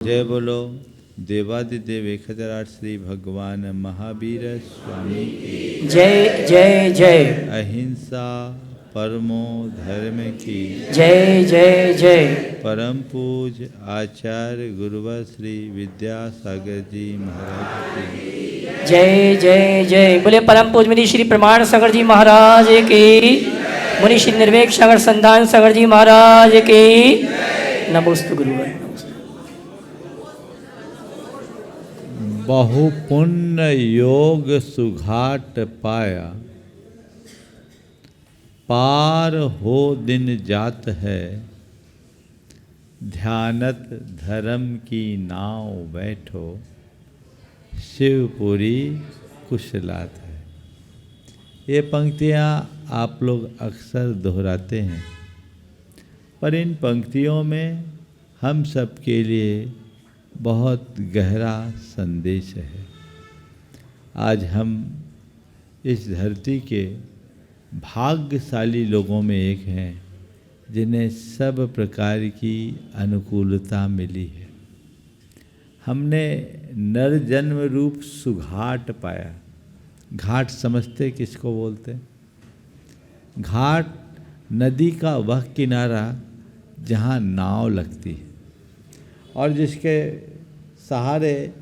जय बोलो देवादिदेव 1008 श्री भगवान महावीर स्वामी की जय जय जय। अहिंसा परमो धर्म की जय जय जय। परम पूज आचार्य गुरुवर श्री विद्यासागर जी महाराज की जय जय जय। बोले परम पूज मुनि श्री प्रमाण सागर जी महाराज की, मुनि श्री निर्वेक सागर संधान सागर जी महाराज की। नमोस्तु गुरुवर। बहुपुण्य योग सुघाट पाया, पार हो दिन जात है, ध्यानत धर्म की नाव बैठो, शिवपुरी कुशलात है। ये पंक्तियाँ आप लोग अक्सर दोहराते हैं, पर इन पंक्तियों में हम सब के लिए बहुत गहरा संदेश है। आज हम इस धरती के भाग्यशाली लोगों में एक हैं जिन्हें सब प्रकार की अनुकूलता मिली है। हमने नर जन्म रूप सुघाट पाया। घाट समझते किसको बोलते हैं? घाट नदी का वह किनारा जहाँ नाव लगती है और जिसके सहारे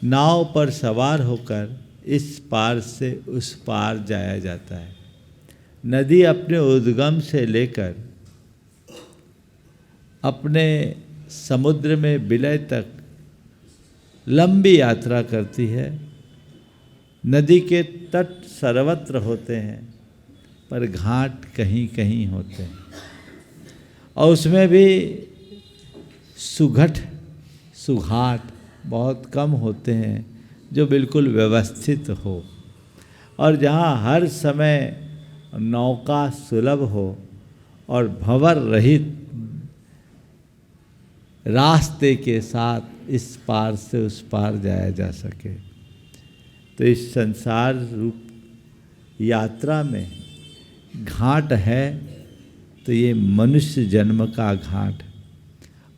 नाव पर सवार होकर इस पार से उस पार जाया जाता है। नदी अपने उद्गम से लेकर अपने समुद्र में विलय तक लंबी यात्रा करती है। नदी के तट सर्वत्र होते हैं, पर घाट कहीं कहीं होते हैं और उसमें भी सुघट सुघाट बहुत कम होते हैं जो बिल्कुल व्यवस्थित हो और जहाँ हर समय नौका सुलभ हो और भंवर रहित रास्ते के साथ इस पार से उस पार जाया जा सके। तो इस संसार रूप यात्रा में घाट है, तो ये मनुष्य जन्म का घाट,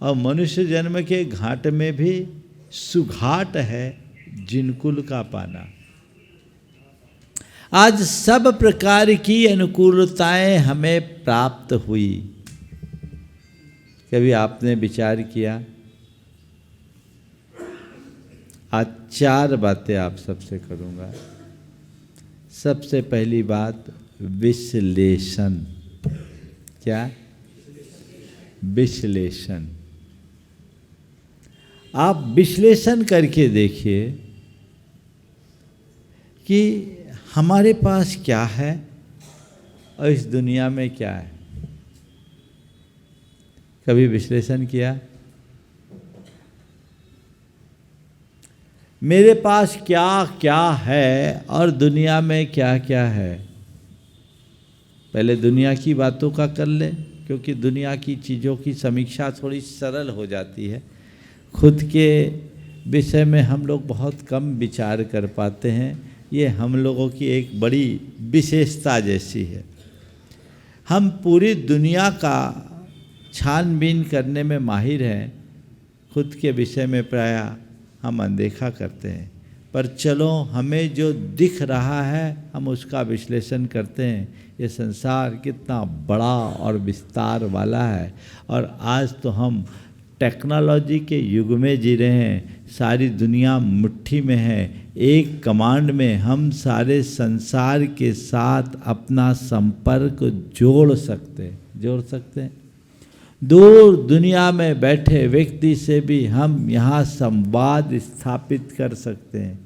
और मनुष्य जन्म के घाट में भी सुघाट है जिनकुल का पाना। आज सब प्रकार की अनुकूलताएं हमें प्राप्त हुई। कभी आपने विचार किया? आज 4 बातें आप सबसे करूंगा। सबसे पहली बात विश्लेषण। क्या? विश्लेषण। आप विश्लेषण करके देखिए कि हमारे पास क्या है और इस दुनिया में क्या है। कभी विश्लेषण किया? मेरे पास क्या क्या है और दुनिया में क्या क्या है। पहले दुनिया की बातों का कर ले, क्योंकि दुनिया की चीज़ों की समीक्षा थोड़ी सरल हो जाती है। खुद के विषय में हम लोग बहुत कम विचार कर पाते हैं। ये हम लोगों की एक बड़ी विशेषता जैसी है। हम पूरी दुनिया का छानबीन करने में माहिर हैं, खुद के विषय में प्रायः हम अनदेखा करते हैं। पर चलो, हमें जो दिख रहा है हम उसका विश्लेषण करते हैं। ये संसार कितना बड़ा और विस्तार वाला है, और आज तो हम टेक्नोलॉजी के युग में जी रहे हैं। सारी दुनिया मुट्ठी में है। एक कमांड में हम सारे संसार के साथ अपना संपर्क जोड़ सकते हैं। दूर दुनिया में बैठे व्यक्ति से भी हम यहाँ संवाद स्थापित कर सकते हैं।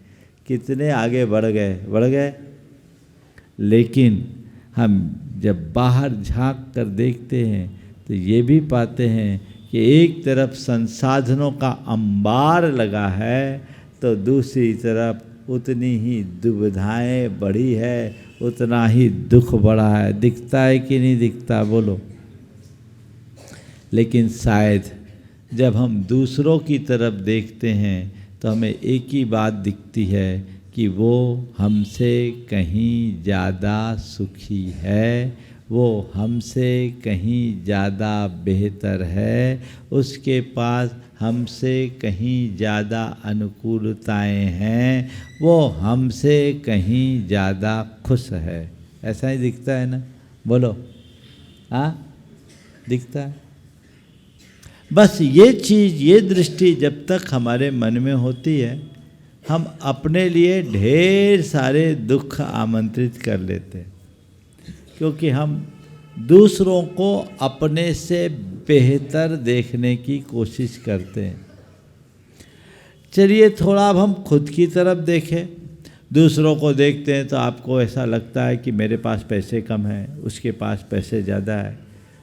कितने आगे बढ़ गए। लेकिन हम जब बाहर झांक कर देखते हैं तो ये भी पाते हैं कि एक तरफ संसाधनों का अंबार लगा है, तो दूसरी तरफ उतनी ही दुविधाएं बढ़ी है, उतना ही दुख बढ़ा है। दिखता है कि नहीं दिखता? बोलो। लेकिन शायद जब हम दूसरों की तरफ देखते हैं तो हमें एक ही बात दिखती है कि वो हमसे कहीं ज़्यादा सुखी है, वो हमसे कहीं ज़्यादा बेहतर है, उसके पास हमसे कहीं ज़्यादा अनुकूलताएं हैं, वो हमसे कहीं ज़्यादा खुश है। ऐसा ही दिखता है ना? बोलो, हाँ दिखता है। बस ये चीज़, ये दृष्टि जब तक हमारे मन में होती है, हम अपने लिए ढेर सारे दुख आमंत्रित कर लेते हैं, क्योंकि हम दूसरों को अपने से बेहतर देखने की कोशिश करते हैं। चलिए थोड़ा अब हम खुद की तरफ देखें। दूसरों को देखते हैं तो आपको ऐसा लगता है कि मेरे पास पैसे कम हैं, उसके पास पैसे ज़्यादा है।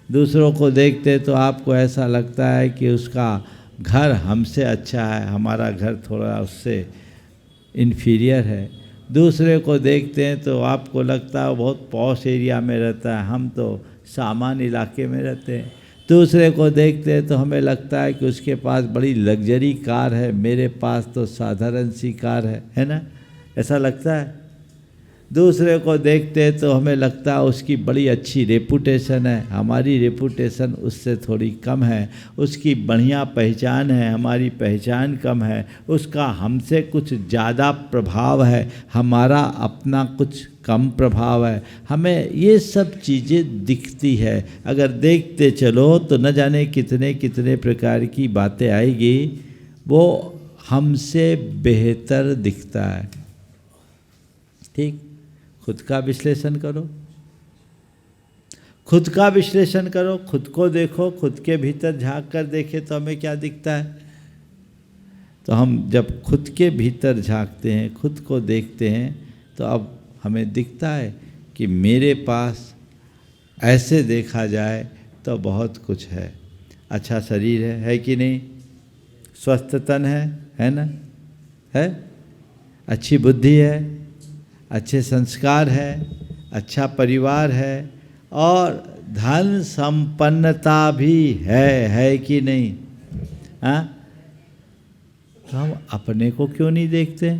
दूसरों को देखते हैं तो आपको ऐसा लगता है कि उसका घर हमसे अच्छा है, हमारा घर थोड़ा उससे इन्फीरियर है। दूसरे को देखते हैं तो आपको लगता है वो बहुत पॉश एरिया में रहता है, हम तो सामान्य इलाके में रहते हैं। दूसरे को देखते हैं तो हमें लगता है कि उसके पास बड़ी लग्जरी कार है, मेरे पास तो साधारण सी कार है ना? ऐसा लगता है। दूसरे को देखते हैं तो हमें लगता है उसकी बड़ी अच्छी रेपुटेशन है, हमारी रेपुटेशन उससे थोड़ी कम है। उसकी बढ़िया पहचान है, हमारी पहचान कम है। उसका हमसे कुछ ज़्यादा प्रभाव है, हमारा अपना कुछ कम प्रभाव है। हमें ये सब चीज़ें दिखती है। अगर देखते चलो तो न जाने कितने कितने प्रकार की बातें आएगी, वो हमसे बेहतर दिखता है। ठीक, खुद का विश्लेषण करो, खुद का विश्लेषण करो, खुद को देखो, खुद के भीतर झांक कर देखे तो हमें क्या दिखता है। तो हम जब खुद के भीतर झांकते हैं, खुद को देखते हैं, तो अब हमें दिखता है कि मेरे पास ऐसे देखा जाए तो बहुत कुछ है। अच्छा शरीर है कि नहीं? स्वस्थ तन है ना? है? अच्छी बुद्धि है, अच्छे संस्कार है, अच्छा परिवार है, और धन संपन्नता भी है कि नहीं? हाँ, तो हम अपने को क्यों नहीं देखते?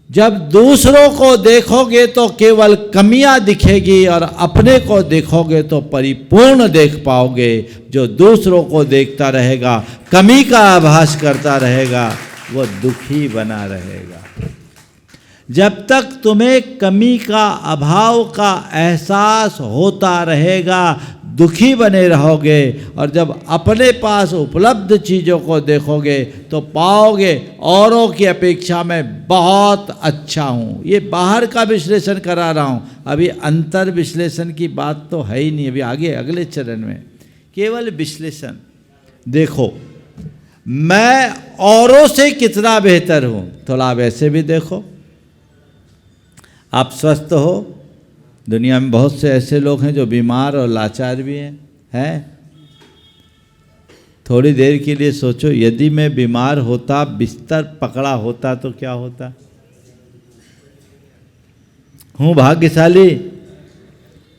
जब दूसरों को देखोगे तो केवल कमियां दिखेगी, और अपने को देखोगे तो परिपूर्ण देख पाओगे। जो दूसरों को देखता रहेगा, कमी का आभास करता रहेगा, वो दुखी बना रहेगा। जब तक तुम्हें कमी का, अभाव का एहसास होता रहेगा, दुखी बने रहोगे। और जब अपने पास उपलब्ध चीज़ों को देखोगे तो पाओगे औरों की अपेक्षा में बहुत अच्छा हूँ। ये बाहर का विश्लेषण करा रहा हूँ, अभी अंतर विश्लेषण की बात तो है ही नहीं। अभी आगे अगले चरण में केवल विश्लेषण देखो, मैं औरों से कितना बेहतर हूँ। थोड़ा आप ऐसे भी देखो, आप स्वस्थ हो, दुनिया में बहुत से ऐसे लोग हैं जो बीमार और लाचार भी हैं। थोड़ी देर के लिए सोचो, यदि मैं बीमार होता, बिस्तर पकड़ा होता तो क्या होता? हूँ भाग्यशाली?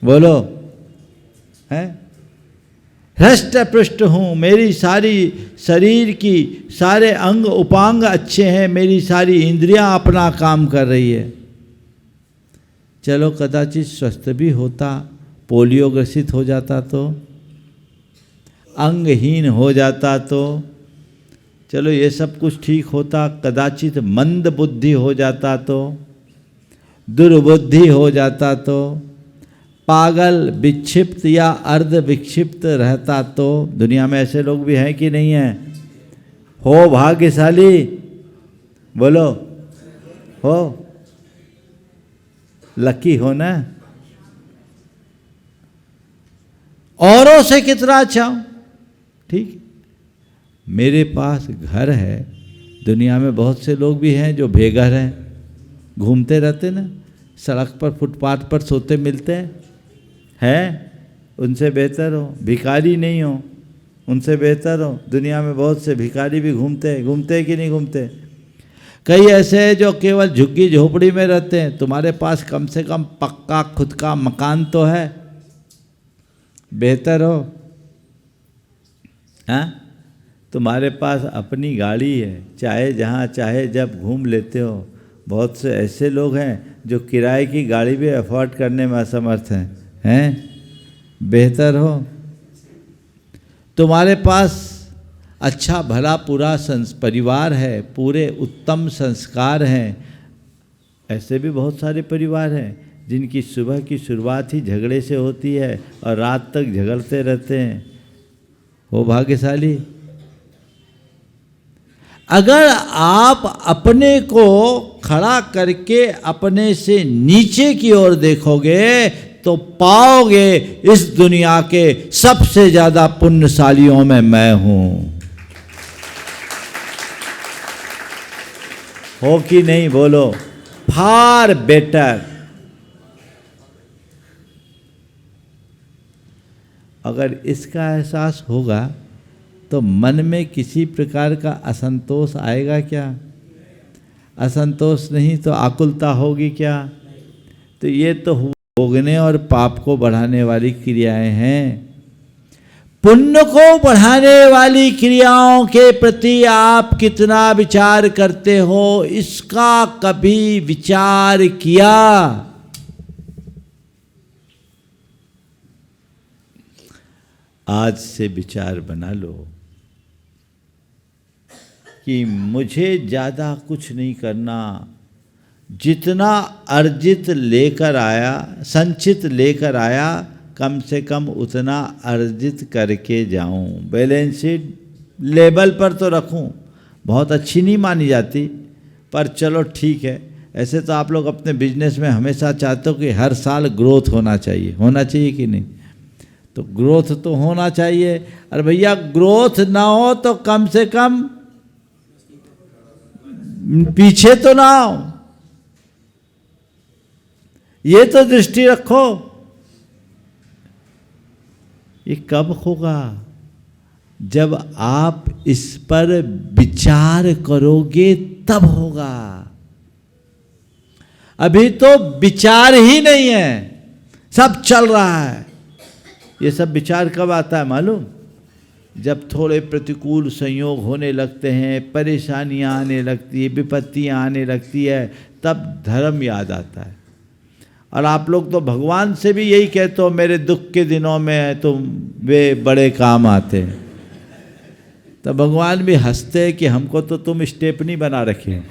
बोलो, हैं? हृष्ट पृष्ठ हूँ, मेरी सारी शरीर की सारे अंग उपांग अच्छे हैं, मेरी सारी इंद्रियां अपना काम कर रही है। चलो कदाचित स्वस्थ भी होता, पोलियो ग्रसित हो जाता तो, अंगहीन हो जाता तो, चलो ये सब कुछ ठीक होता। कदाचित मंद बुद्धि हो जाता तो, दुर्बुद्धि हो जाता तो, पागल, विक्षिप्त या अर्ध विक्षिप्त रहता तो। दुनिया में ऐसे लोग भी हैं कि नहीं हैं? हो भाग्यशाली? बोलो, हो लकी हो ना? औरों से कितना अच्छा हूं। ठीक, मेरे पास घर है। दुनिया में बहुत से लोग भी हैं जो बेघर हैं, घूमते रहते ना, सड़क पर फुटपाथ पर सोते मिलते हैं। उनसे बेहतर हो, भिखारी नहीं हो, उनसे बेहतर हो। दुनिया में बहुत से भिखारी भी घूमते हैं कि नहीं घूमते? कई ऐसे हैं जो केवल झुग्गी झोपड़ी में रहते हैं। तुम्हारे पास कम से कम पक्का खुद का मकान तो है, बेहतर हो। हाँ, तुम्हारे पास अपनी गाड़ी है, चाहे जहाँ चाहे जब घूम लेते हो। बहुत से ऐसे लोग हैं जो किराए की गाड़ी भी अफोर्ड करने में असमर्थ हैं। बेहतर हो। तुम्हारे पास अच्छा भला पूरा परिवार है, पूरे उत्तम संस्कार हैं। ऐसे भी बहुत सारे परिवार हैं जिनकी सुबह की शुरुआत ही झगड़े से होती है और रात तक झगड़ते रहते हैं। वो भाग्यशाली। अगर आप अपने को खड़ा करके अपने से नीचे की ओर देखोगे तो पाओगे इस दुनिया के सबसे ज्यादा पुण्यशालियों में मैं हूं। हो कि नहीं बोलो? Far better. अगर इसका एहसास होगा तो मन में किसी प्रकार का असंतोष आएगा क्या? असंतोष नहीं तो आकुलता होगी क्या? तो ये तो भोगने और पाप को बढ़ाने वाली क्रियाएं हैं। पुण्य को बढ़ाने वाली क्रियाओं के प्रति आप कितना विचार करते हो, इसका कभी विचार किया? आज से विचार बना लो कि मुझे ज़्यादा कुछ नहीं करना, जितना अर्जित लेकर आया, संचित लेकर आया, कम से कम उतना अर्जित करके जाऊं। बैलेंस शीट लेवल पर तो रखूं। बहुत अच्छी नहीं मानी जाती, पर चलो ठीक है। ऐसे तो आप लोग अपने बिजनेस में हमेशा चाहते हो कि हर साल ग्रोथ होना चाहिए कि नहीं? तो ग्रोथ तो होना चाहिए। अरे भैया ग्रोथ ना हो तो कम से कम पीछे तो ना हो, ये तो दृष्टि रखो। ये कब होगा? जब आप इस पर विचार करोगे तब होगा। अभी तो विचार ही नहीं है, सब चल रहा है। ये सब विचार कब आता है मालूम? जब थोड़े प्रतिकूल संयोग होने लगते हैं, परेशानियां आने लगती है, विपत्तियां आने लगती है, तब धर्म याद आता है। और आप लोग तो भगवान से भी यही कहते हो, मेरे दुख के दिनों में तुम वे बड़े काम आते हैं। तो भगवान भी हंसते हैं कि हमको तो तुम स्टेपनी बना रखे हो,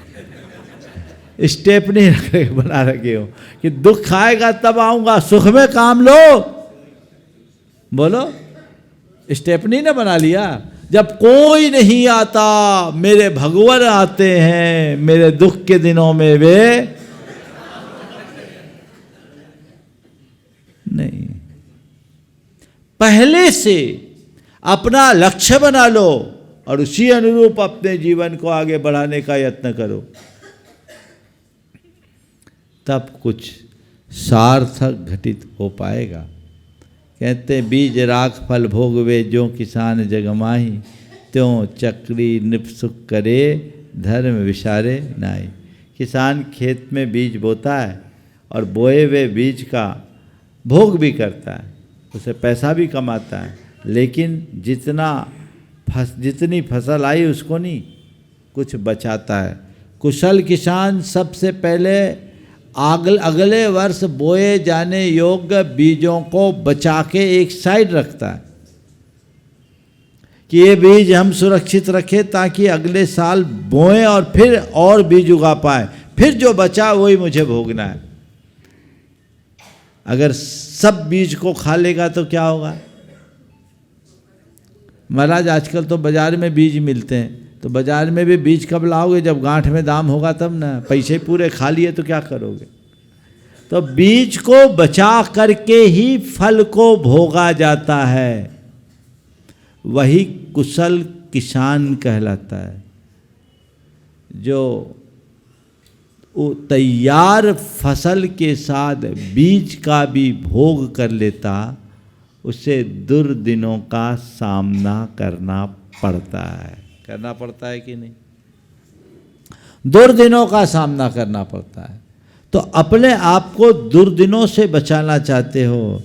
स्टेपनी बना रखे हो कि दुख आएगा तब आऊँगा, सुख में काम लो। बोलो, स्टेपनी ने बना लिया। जब कोई नहीं आता, मेरे भगवान आते हैं, मेरे दुख के दिनों में वे नहीं। पहले से अपना लक्ष्य बना लो और उसी अनुरूप अपने जीवन को आगे बढ़ाने का यत्न करो, तब कुछ सार्थक घटित हो पाएगा। कहते हैं बीज राख फल भोगवे, जो किसान जगमाही, त्यों चक्री नृप सुख करे, धर्म विसारे नाई। किसान खेत में बीज बोता है और बोए हुए बीज का भोग भी करता है, उसे पैसा भी कमाता है, लेकिन जितनी फसल आई उसको नहीं, कुछ बचाता है। कुशल किसान सबसे पहले अगले वर्ष बोए जाने योग्य बीजों को बचा के एक साइड रखता है कि ये बीज हम सुरक्षित रखें ताकि अगले साल बोएं और फिर और बीज उगा पाए, फिर जो बचा वही मुझे भोगना है। अगर सब बीज को खा लेगा तो क्या होगा? महाराज आजकल तो बाजार में बीज मिलते हैं, तो बाजार में भी बीज कब लाओगे? जब गांठ में दाम होगा तब ना। पैसे पूरे खा लिए तो क्या करोगे? तो बीज को बचा करके ही फल को भोगा जाता है, वही कुशल किसान कहलाता है। जो तैयार फसल के साथ बीज का भी भोग कर लेता, उसे दुर्दिनों का सामना करना पड़ता है। करना पड़ता है कि नहीं? दुर्दिनों का सामना करना पड़ता है। तो अपने आप को दुर्दिनों से बचाना चाहते हो,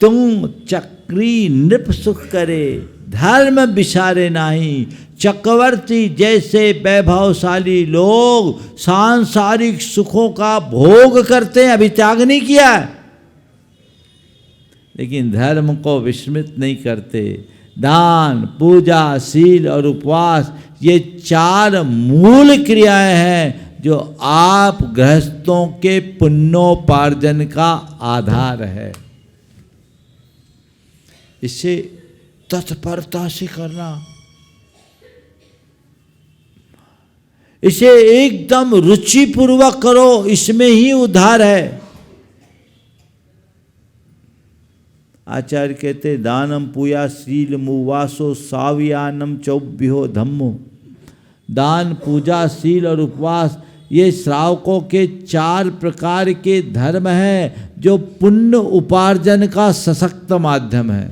तुम चक्री नृप सुख करे, धर्म विसारे नाही। चक्रवर्ती जैसे वैभवशाली लोग सांसारिक सुखों का भोग करते हैं, अभी त्याग नहीं किया है, लेकिन धर्म को विस्मृत नहीं करते, दान, पूजा, शील और उपवास, ये 4 मूल क्रियाएं हैं जो आप गृहस्थों के पुण्योपार्जन का आधार है। इसे तत्परता से करना, इसे एकदम रुचिपूर्वक करो, इसमें ही उद्धार है। आचार्य कहते दानम पूया शील मुवासो सावियानम चौभ्यो धम्मो। दान, पूजा, शील और उपवास ये श्रावकों के 4 प्रकार के धर्म हैं जो पुण्य उपार्जन का सशक्त माध्यम है।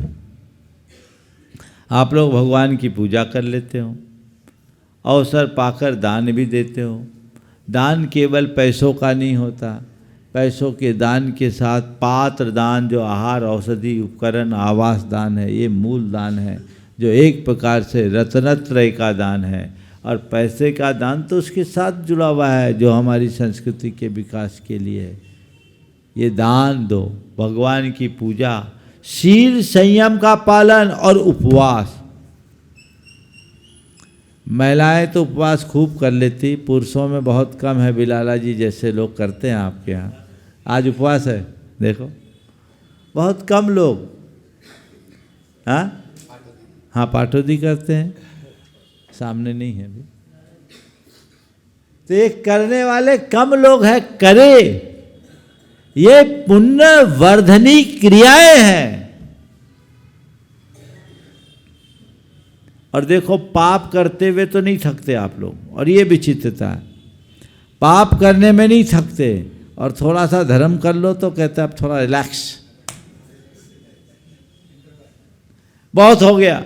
आप लोग भगवान की पूजा कर लेते हो, अवसर पाकर दान भी देते हो। दान केवल पैसों का नहीं होता, पैसों के दान के साथ पात्र दान जो आहार, औषधि, उपकरण, आवास दान है, ये मूल दान है जो एक प्रकार से रत्नत्रय का दान है। और पैसे का दान तो उसके साथ जुड़ा हुआ है जो हमारी संस्कृति के विकास के लिए है। ये दान दो, भगवान की पूजा, शील संयम का पालन और उपवास। महिलाएं तो उपवास खूब कर लेती, पुरुषों में बहुत कम है। बिलाला जी जैसे लोग करते हैं आपके यहाँ, आज उपवास है, देखो बहुत कम लोग। हाँ पाठोदी करते हैं, सामने नहीं है अभी। तो ये करने वाले कम लोग हैं, करे, ये पुण्य वर्धनी क्रियाएं हैं। और देखो पाप करते हुए तो नहीं थकते आप लोग, और ये विचित्रता है, पाप करने में नहीं थकते और थोड़ा सा धर्म कर लो तो कहते अब थोड़ा रिलैक्स, बहुत हो गया।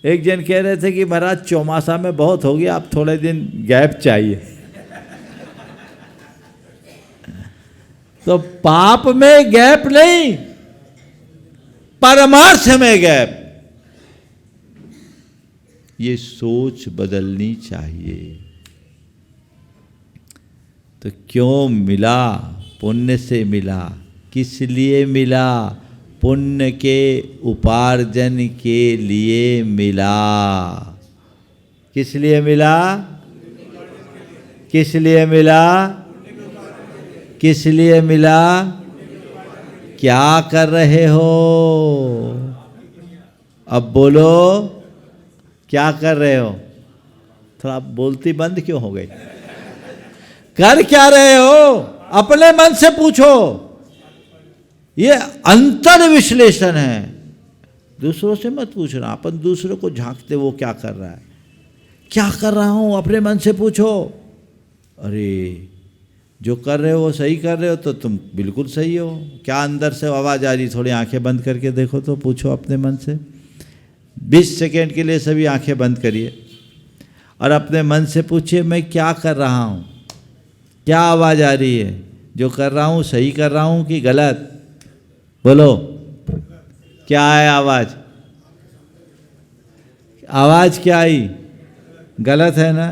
एक जन कह रहे थे कि महाराज चौमासा में बहुत हो गया, अब थोड़े दिन गैप चाहिए। तो पाप में गैप नहीं, परमार्थ में गैप। ये सोच बदलनी चाहिए। तो क्यों मिला? पुण्य से मिला। किस लिए मिला? पुण्य के उपार्जन के लिए मिला। किस लिए मिला? किस लिए मिला? किस लिए मिला? क्या कर रहे हो? अब बोलो, क्या कर रहे हो? थोड़ा बोलती बंद क्यों हो गई? कर क्या रहे हो? अपने मन से पूछो। ये अंतर विश्लेषण है, दूसरों से मत पूछना। अपन दूसरों को झांकते वो क्या कर रहा है, क्या कर रहा हूं, अपने मन से पूछो। अरे जो कर रहे हो वो सही कर रहे हो तो तुम बिल्कुल सही हो। क्या अंदर से आवाज़ आ रही? थोड़ी आंखें बंद करके देखो तो, पूछो अपने मन से। 20 सेकेंड के लिए सभी आंखें बंद करिए और अपने मन से पूछिए, मैं क्या कर रहा हूँ? क्या आवाज़ आ रही है? जो कर रहा हूँ सही कर रहा हूँ कि गलत? बोलो, क्या है आवाज़? आवाज़ क्या आई? गलत है ना?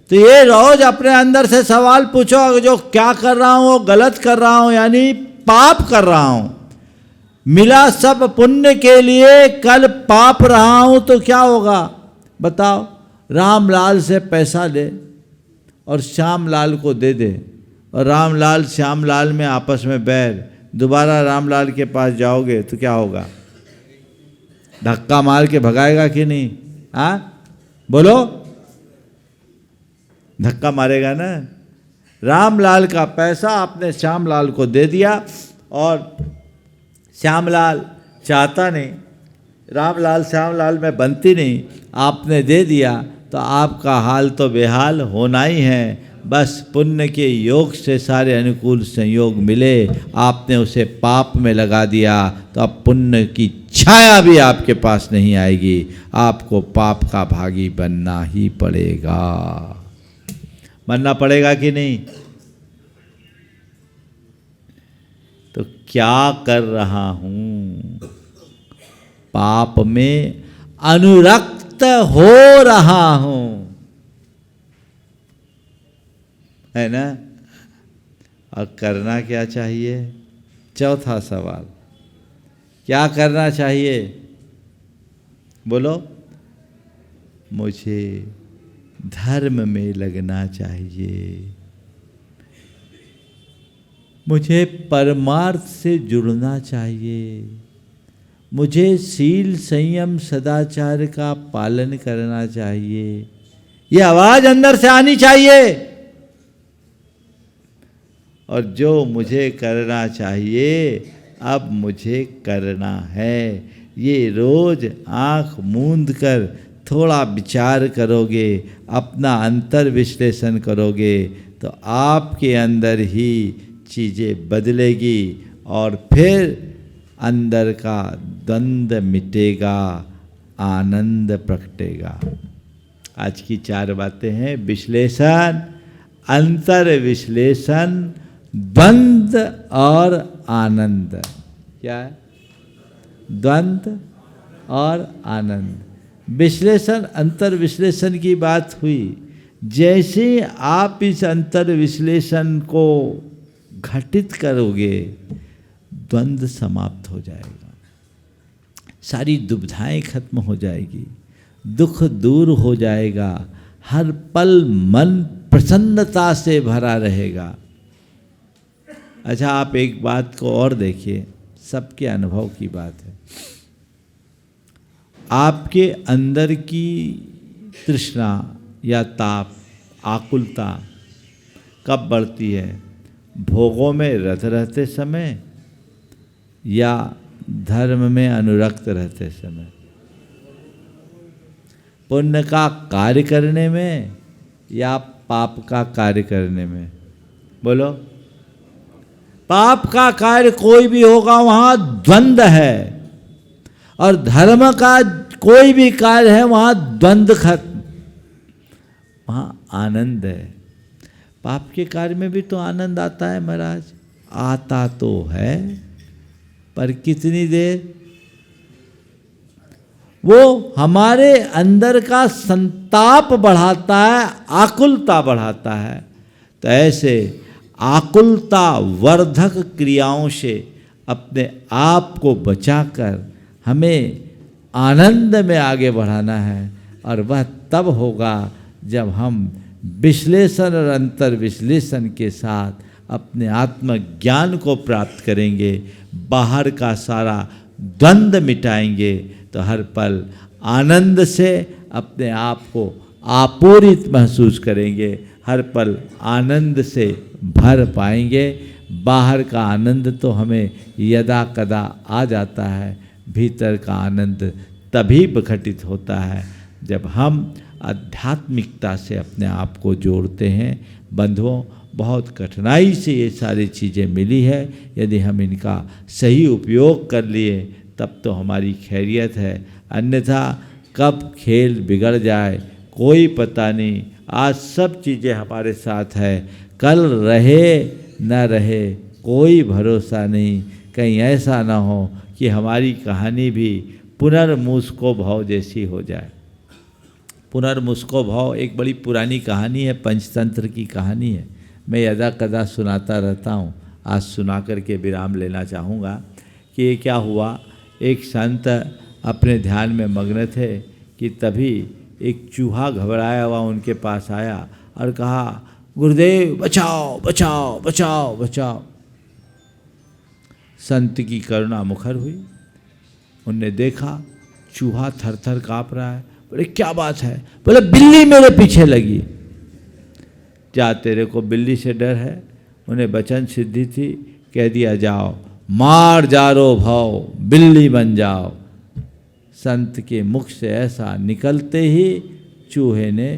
तो ये रोज अपने अंदर से सवाल पूछो, जो क्या कर रहा हूँ वो गलत कर रहा हूँ, यानी पाप कर रहा हूँ। मिला सब पुण्य के लिए, कल पाप रहा हूँ तो क्या होगा बताओ? रामलाल से पैसा ले और श्यामलाल को दे दे, और रामलाल श्यामलाल में आपस में बैर, दोबारा रामलाल के पास जाओगे तो क्या होगा? धक्का मार के भगाएगा कि नहीं? हाँ बोलो, धक्का मारेगा ना। रामलाल का पैसा आपने श्यामलाल को दे दिया और श्यामलाल चाहता नहीं, रामलाल श्यामलाल में बनती नहीं, आपने दे दिया तो आपका हाल तो बेहाल होना ही है। बस पुण्य के योग से सारे अनुकूल संयोग मिले, आपने उसे पाप में लगा दिया तो अब पुण्य की छाया भी आपके पास नहीं आएगी, आपको पाप का भागी बनना ही पड़ेगा। बनना पड़ेगा कि नहीं? तो क्या कर रहा हूं? पाप में अनुरक्त हो रहा हूं, है ना? और करना क्या चाहिए? चौथा सवाल, क्या करना चाहिए? बोलो। मुझे धर्म में लगना चाहिए, मुझे परमार्थ से जुड़ना चाहिए, मुझे शील संयम सदाचार का पालन करना चाहिए। ये आवाज अंदर से आनी चाहिए। और जो मुझे करना चाहिए अब मुझे करना है, ये रोज आंख मूंद कर थोड़ा विचार करोगे, अपना अंतर विश्लेषण करोगे, तो आपके अंदर ही चीज़ें बदलेगी और फिर अंदर का द्वंद्व मिटेगा, आनंद प्रकटेगा। आज की 4 बातें हैं: विश्लेषण, अंतर विश्लेषण, द्वंद्व और आनंद। क्या है? द्वंद्व और आनंद। विश्लेषण, अंतर विश्लेषण की बात हुई। जैसे आप इस अंतर विश्लेषण को घटित करोगे, द्वंद्व समाप्त हो जाएगा, सारी दुविधाएं खत्म हो जाएगी, दुख दूर हो जाएगा, हर पल मन प्रसन्नता से भरा रहेगा। अच्छा, आप एक बात को और देखिए, सबके अनुभव की बात है। आपके अंदर की तृष्णा या ताप, आकुलता कब बढ़ती है? भोगों में रत रहते समय या धर्म में अनुरक्त रहते समय? पुण्य का कार्य करने में या पाप का कार्य करने में? बोलो। पाप का कार्य कोई भी होगा वहाँ द्वंद्व है, और धर्म का कोई भी कार्य है वहाँ द्वंद्व खत्म, वहाँ आनंद है। पाप के कार्य में भी तो आनंद आता है महाराज, आता तो है, पर कितनी देर? वो हमारे अंदर का संताप बढ़ाता है, आकुलता बढ़ाता है। तो ऐसे आकुलता वर्धक क्रियाओं से अपने आप को बचाकर हमें आनंद में आगे बढ़ाना है, और वह तब होगा जब हम विश्लेषण और अंतर विश्लेषण के साथ अपने आत्मज्ञान को प्राप्त करेंगे, बाहर का सारा द्वंद्व मिटाएंगे, तो हर पल आनंद से अपने आप को आपूरित महसूस करेंगे, हर पल आनंद से भर पाएंगे। बाहर का आनंद तो हमें यदा कदा आ जाता है, भीतर का आनंद तभी प्रकटित होता है जब हम आध्यात्मिकता से अपने आप को जोड़ते हैं। बंधुओं, बहुत कठिनाई से ये सारी चीज़ें मिली है, यदि हम इनका सही उपयोग कर लिए तब तो हमारी खैरियत है, अन्यथा कब खेल बिगड़ जाए कोई पता नहीं। आज सब चीज़ें हमारे साथ है, कल रहे न रहे कोई भरोसा नहीं। कहीं ऐसा ना हो कि हमारी कहानी भी पुनर्मुस्को भाव जैसी हो जाए। पुनर्मुस्को भाव एक बड़ी पुरानी कहानी है, पंचतंत्र की कहानी है, मैं यदा कदा सुनाता रहता हूँ। आज सुना करके विराम लेना चाहूँगा कि ये क्या हुआ। एक संत अपने ध्यान में मग्न थे कि तभी एक चूहा घबराया हुआ उनके पास आया और कहा, गुरुदेव बचाओ बचाओ बचाओ बचाओ। संत की करुणा मुखर हुई, उनने देखा चूहा थर थर काँप रहा है। बोले क्या बात है? बोले बिल्ली मेरे पीछे लगी। क्या तेरे को बिल्ली से डर है? उन्हें वचन सिद्धि थी, कह दिया जाओ मार जारो भाव बिल्ली बन जाओ। संत के मुख से ऐसा निकलते ही चूहे ने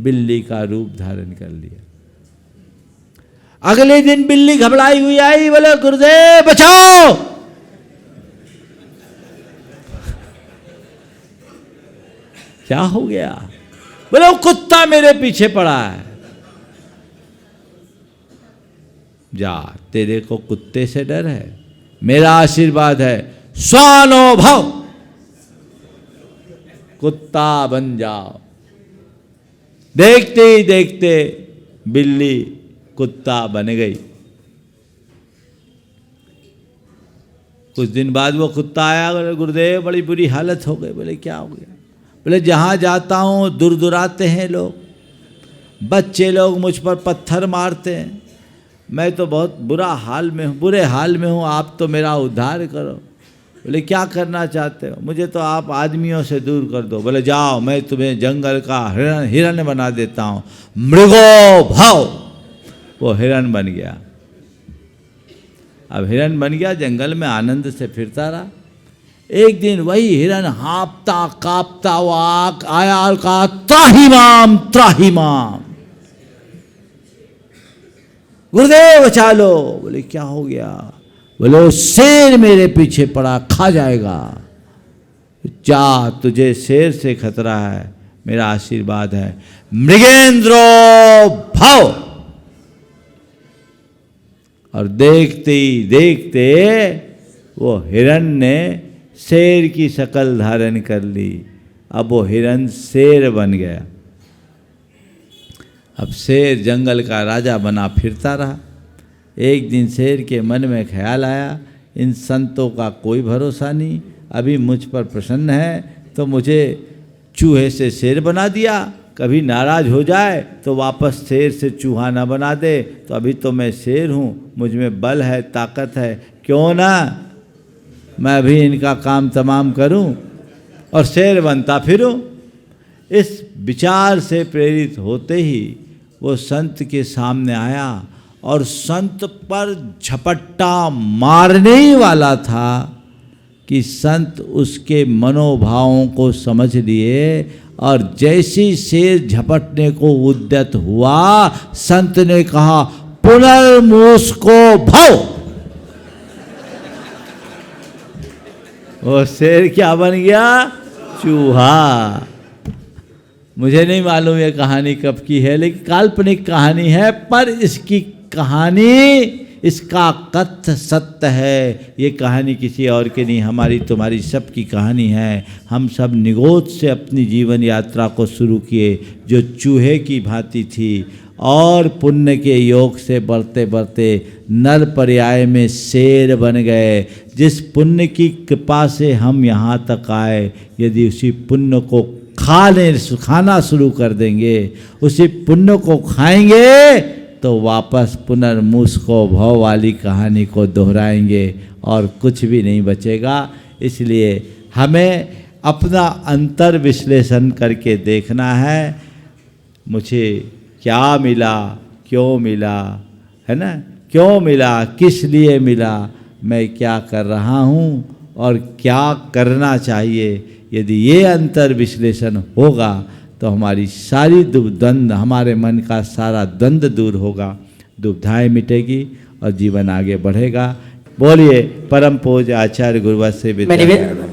बिल्ली का रूप धारण कर लिया। अगले दिन बिल्ली घबराई हुई आई, बोले गुरुदेव बचाओ। क्या हो गया? बोले वो कुत्ता मेरे पीछे पड़ा है। जा, तेरे को कुत्ते से डर है? मेरा आशीर्वाद है, स्वानो भव, कुत्ता बन जाओ। देखते ही देखते बिल्ली कुत्ता बन गई। कुछ दिन बाद वो कुत्ता आया, बोले गुरुदेव बड़ी बुरी हालत हो गई। बोले क्या हो गया? बोले जहाँ जाता हूँ दूर दूर आते हैं लोग, बच्चे लोग मुझ पर पत्थर मारते हैं, मैं तो बहुत बुरे हाल में हूँ, आप तो मेरा उद्धार करो। बोले क्या करना चाहते हो? मुझे तो आप आदमियों से दूर कर दो। बोले जाओ, मैं तुम्हें जंगल का हिरण बना देता हूँ, मृगो भव। वो हिरण बन गया। अब हिरण बन गया, जंगल में आनंद से फिरता रहा। एक दिन वही हिरण हाँपता कांपता हुआ आया और कहा त्राहिमाम त्राहिमाम, गुरुदेव बचा लो। बोले क्या हो गया? बोले शेर मेरे पीछे पड़ा, खा जाएगा। जा, तुझे शेर से खतरा है, मेरा आशीर्वाद है, मृगेंद्रो भव। और देखते ही देखते वो हिरण ने शेर की शक्ल धारण कर ली। अब वो हिरण शेर बन गया। अब शेर जंगल का राजा बना फिरता रहा। एक दिन शेर के मन में ख्याल आया, इन संतों का कोई भरोसा नहीं, अभी मुझ पर प्रसन्न है तो मुझे चूहे से शेर बना दिया, कभी नाराज हो जाए तो वापस शेर से चूहा ना बना दे। तो अभी तो मैं शेर हूँ, मुझ में बल है, ताकत है, क्यों ना मैं अभी इनका काम तमाम करूँ और शेर बनता फिरूँ। इस विचार से प्रेरित होते ही वो संत के सामने आया और संत पर झपट्टा मारने ही वाला था कि संत उसके मनोभावों को समझ लिए और जैसी शेर झपटने को उद्यत हुआ, संत ने कहा पुनर्मुस्को भव। वो शेर क्या बन गया? चूहा। मुझे नहीं मालूम ये कहानी कब की है, लेकिन काल्पनिक कहानी है, पर इसकी कहानी, इसका कथ्य सत्य है। ये कहानी किसी और की नहीं, हमारी तुम्हारी सब की कहानी है। हम सब निगोद से अपनी जीवन यात्रा को शुरू किए, जो चूहे की भांति थी, और पुण्य के योग से बढ़ते बढ़ते नर पर्याय में शेर बन गए। जिस पुण्य की कृपा से हम यहाँ तक आए, यदि उसी पुण्य को खाना शुरू कर देंगे, उसी पुण्य को खाएंगे, तो वापस पुनर्मुस्को भव वाली कहानी को दोहराएंगे और कुछ भी नहीं बचेगा। इसलिए हमें अपना अंतर विश्लेषण करके देखना है, मुझे क्या मिला, क्यों मिला, है ना, क्यों मिला, किस लिए मिला, मैं क्या कर रहा हूँ और क्या करना चाहिए। यदि ये अंतर विश्लेषण होगा तो हमारी सारी द्वंद्व, हमारे मन का सारा द्वंद्व दूर होगा, दुविधाएं मिटेगी और जीवन आगे बढ़ेगा। बोलिए परम पूज्य आचार्य गुरुवर से विद्या।